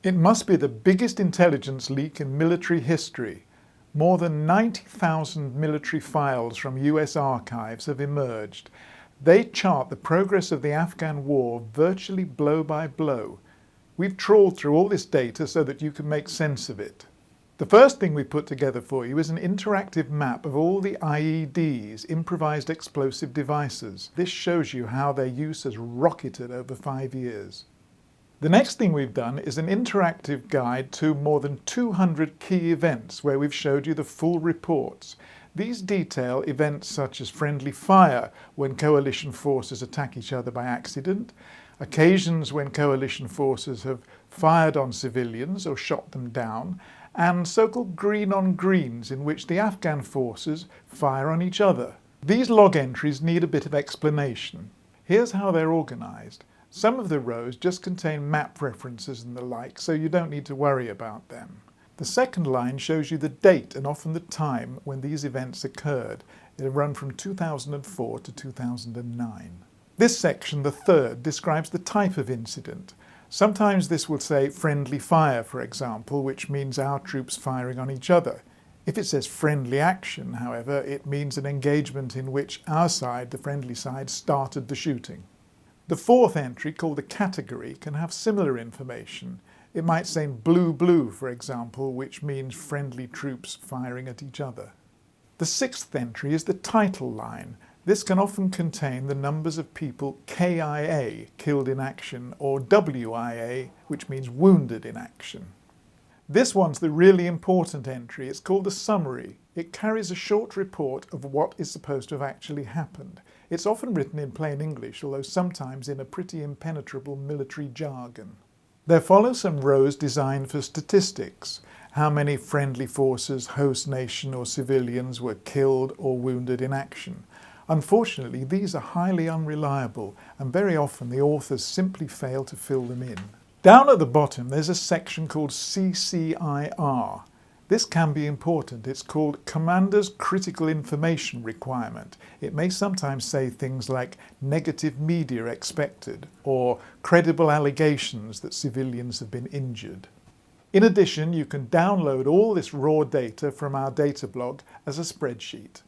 It must be the biggest intelligence leak in military history. More than 90,000 military files from US archives have emerged. They chart the progress of the Afghan war virtually blow by blow. We've trawled through all this data so that you can make sense of it. The first thing we put together for you is an interactive map of all the IEDs, improvised explosive devices. This shows you how their use has rocketed over 5 years. The next thing we've done is an interactive guide to more than 200 key events where we've showed you the full reports. These detail events such as friendly fire when coalition forces attack each other by accident, occasions when coalition forces have fired on civilians or shot them down, and so-called green on greens in which the Afghan forces fire on each other. These log entries need a bit of explanation. Here's how they're organised. Some of the rows just contain map references and the like, so you don't need to worry about them. The second line shows you the date and often the time when these events occurred. They run from 2004 to 2009. This section, the third, describes the type of incident. Sometimes this will say friendly fire, for example, which means our troops firing on each other. If it says friendly action, however, it means an engagement in which our side, the friendly side, started the shooting. The fourth entry, called the category, can have similar information. It might say blue, for example, which means friendly troops firing at each other. The sixth entry is the title line. This can often contain the numbers of people KIA, killed in action, or WIA, which means wounded in action. This one's the really important entry. It's called a summary. It carries a short report of what is supposed to have actually happened. It's often written in plain English, although sometimes in a pretty impenetrable military jargon. There follow some rows designed for statistics. How many friendly forces, host nation or civilians were killed or wounded in action. Unfortunately, these are highly unreliable and very often the authors simply fail to fill them in. Down at the bottom there's a section called CCIR. This can be important. It's called Commander's Critical Information Requirement. It may sometimes say things like negative media expected or credible allegations that civilians have been injured. In addition, you can download all this raw data from our data blog as a spreadsheet.